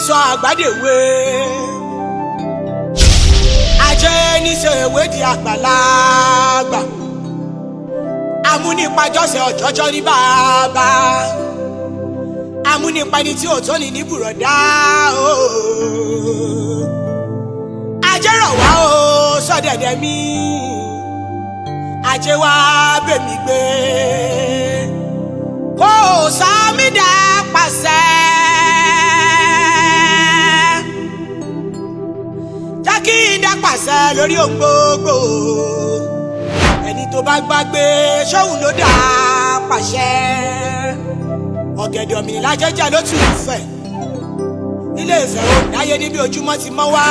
sọ àgbàdèwé ajé ní ṣe ìwé di àgbàlagbà amúnipajọ́sẹ̀ ọ̀jọ́jọ́ ní bàbá amúnipa ẹni tí ò tó ní bùrọ̀dá o ajé rọ̀ wá o sọ́dẹ̀dẹ̀ mi ajé wá bèmí gbé kó o sámi dá pàṣẹ jẹ́ kí n dá pàṣẹ lórí ohun gbogbo ẹni tó bá gbàgbé ṣóhun ló dá pàṣẹ ọ̀gẹ̀dẹ̀ òmìnira jẹ́jẹ́ ló tún fẹ̀ nílé Ifẹ̀ ò dáyé níbi ojúmọ́ ti mọ́ wá.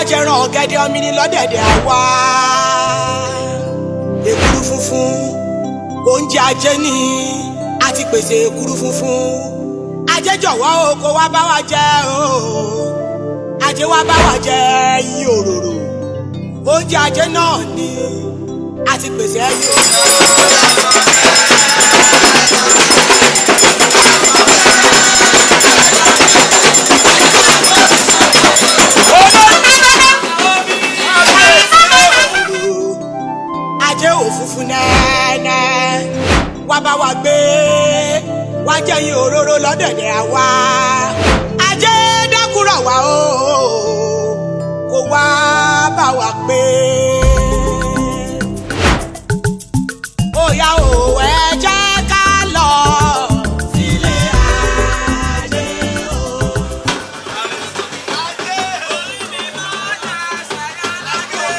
jẹran ọ̀gẹ̀dẹ̀ ọmọnì lọ́dẹ̀dẹ̀ àwa èkuru funfun oúnjẹ ajé ni a ti pèsè èkuru funfun ajé jọ̀wọ́ o kó wá bá wa jẹ o ajé wá bá wa jẹ ẹyin òróró oúnjẹ ajé náà ni a ti pèsè ẹyin funfun nẹ́ẹ̀nẹ́ wá bá wa gbé wá jẹ́yìn òróró lọ́dẹ̀dẹ̀ àwa ajé dákúrọ̀ wá o kó wá bá wa gbé. ó yá o ẹ jẹ́ ká lọ sílé ajé o. ajé orí mi máa ń jà sẹ́yà lájẹ́.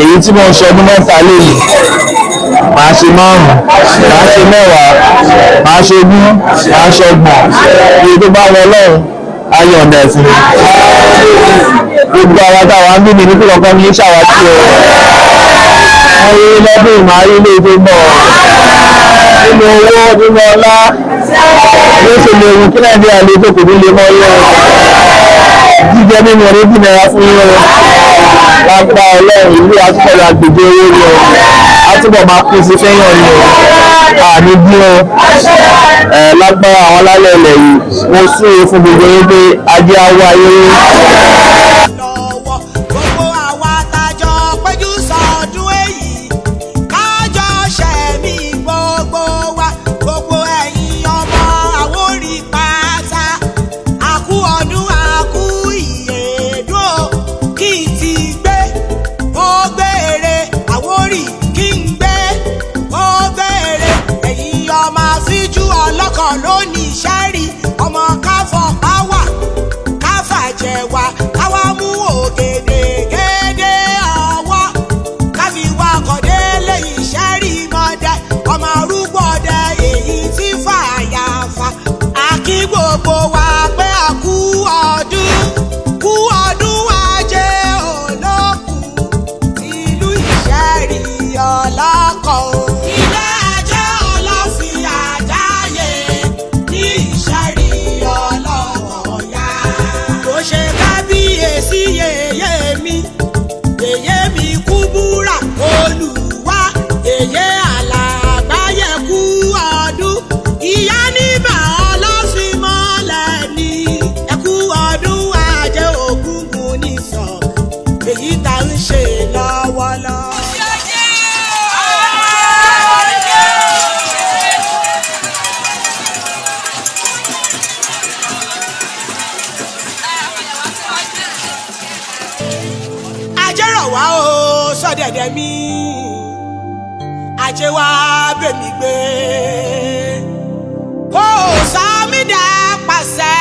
èyí tí mo ń sọdún mẹ́ta lónìí màá ṣe 5, màá ṣe 10, màá ṣe 20, màá ṣe 30. Iye tó bá wọ Ọlọ́run ayọ̀ ọ̀dà ẹ̀sìn gbogbo àwọn táwa ń bí mi ní kí kankan ní ṣàwátì o. Ayé lọ́dún máa rí ilé tó bọ̀ nínú owó nínú ọlá ló ṣe lè wù kí Nàìjíríà lè tó kò ní lè mọ yọ jíjẹ nínú ọdún bí náírà fún yín o. Lápá Ọlọ́run ìlú àtúbọ̀ àgbègbè owó ni o, àtúbọ̀ máa kú sí fẹ́yàn ni o, àní bí o. Lágbára àwọn alálẹ̀ ilẹ̀ yìí mo súre fún gbogbo yín pé ajé awọ ayé yín. Gbogbo àwa tájọ péjú sọdún èyí kájọ ṣẹ̀mí gbogbo wa, gbogbo ẹ̀yin ọmọ Àwórì pátá àkú ọdún àkú ìyèdún kí n ti gbé ó gbére Àwórì kí n gbé ó gbére ẹ̀yin ọmọ àfíjú ọlọ́kàn lónìí ṣẹ́rí ọmọ káfọ̀ páwà káfàjẹ̀wà káwá mú ògèdè gédé ọwọ́ káfí wakọ̀dé lẹ́yìn ṣẹ́rí mọ́dẹ ọmọ arúgbó ọdẹ èyí tí fàyàfà àkí gbogbo wa pé àkú ọdún ajé olókùn ìlú Ìṣẹ́rí ọlọ́kọ̀ ilé ajé ọlọ́fin àjáyé ní Ìṣẹ́rí ọlọ́kọ̀ yá kò ṣe kábíyèsí yèyé mi Kúbúrà Olúwa yèyé Àlàbáyé kú ọdún ìyá níbà ọlọ́fin mọ́lẹ̀ ní ẹkú ọdún ajé Ògúngún nìsọ̀ èyí tá ń ṣe lọ́wọ́lọ́wọ́. Ajé rọ̀ wá o sọ́dẹ̀dẹ̀ mi, ajé wá bèmí gbé kó sọ mí dá pàṣẹ.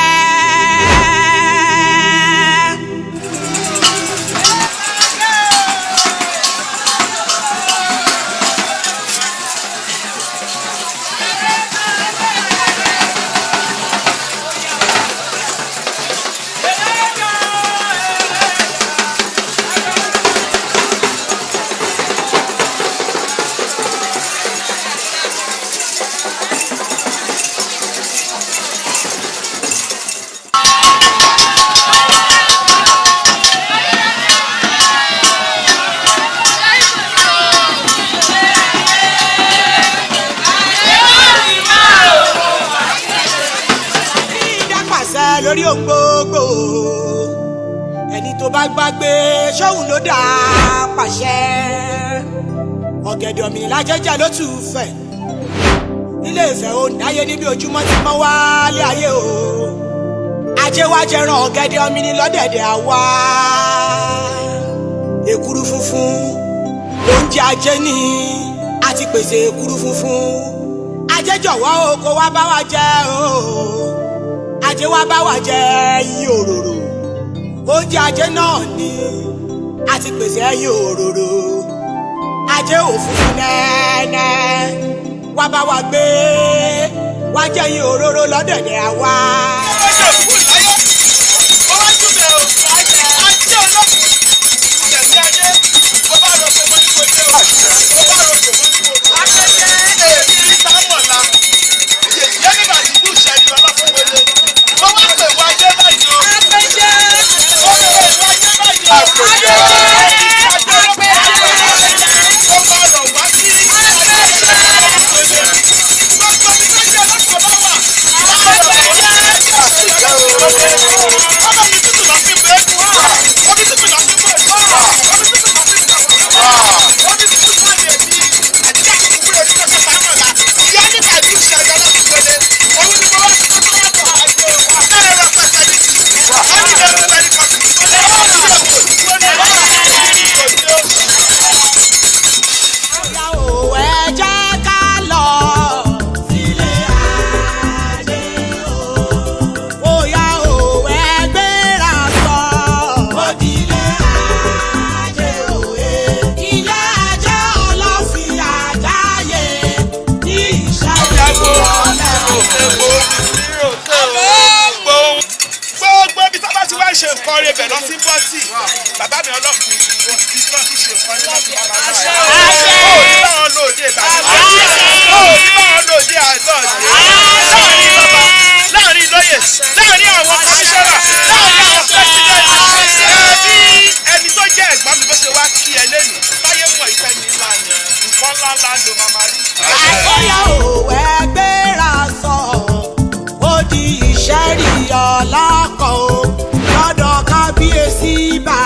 Lórí ohun gbogbo ẹni tó bá gbàgbé ṣóhun ló dá pàṣẹ ọ̀gẹ̀dẹ̀ òmìnira jẹ́jẹ́ ló tù fẹ̀ nílé Ifẹ̀ ò dáyé níbi ojúmọ́ ti mọ́ wálé ayé o. Ajé wá jẹran ọ̀gẹ̀dẹ̀ òmìnira lọ́dẹ̀dẹ̀ àwa èkuru funfun oúnjẹ ajé ní àti pèsè èkuru funfun. Ajé jọ̀wọ́ o kó wá bá wa jẹ o. Ajé wá bá wa jẹ ẹyin òróró oúnjẹ ajé náà ni a ti pèsè ẹyin òróró. Ajé òfúfú nẹ́ẹ̀nẹ́ wá bá wa gbé wá jẹ ẹyin òróró lọ́dẹ̀dẹ̀ àwa. ibẹ̀ lọ sí bọ́tì bàbá mi ọlọ́run ibi tó ti ṣe nǹkan nínú ọdún bàbá mi. ó ní báwọn lòdì ìbàdàn ó ní báwọn lòdì àìsàn láàrin lóye láàrin àwọn kọmíṣọ́nà láàrin àwọn pẹ́sidẹ́ntì ẹni tó jẹ́ ẹ̀gbọ́n mi bó ṣe wá kí ẹ lẹ́nu báyé mọ̀ ìfẹ́ ní ńlá ni nǹkan ńlá ló máa rí. àkóyá òwe gbéra sọ ó di ìṣẹ́rí ọlọ́kọ̀ o lọ́dọ̀ kábíyèsí bá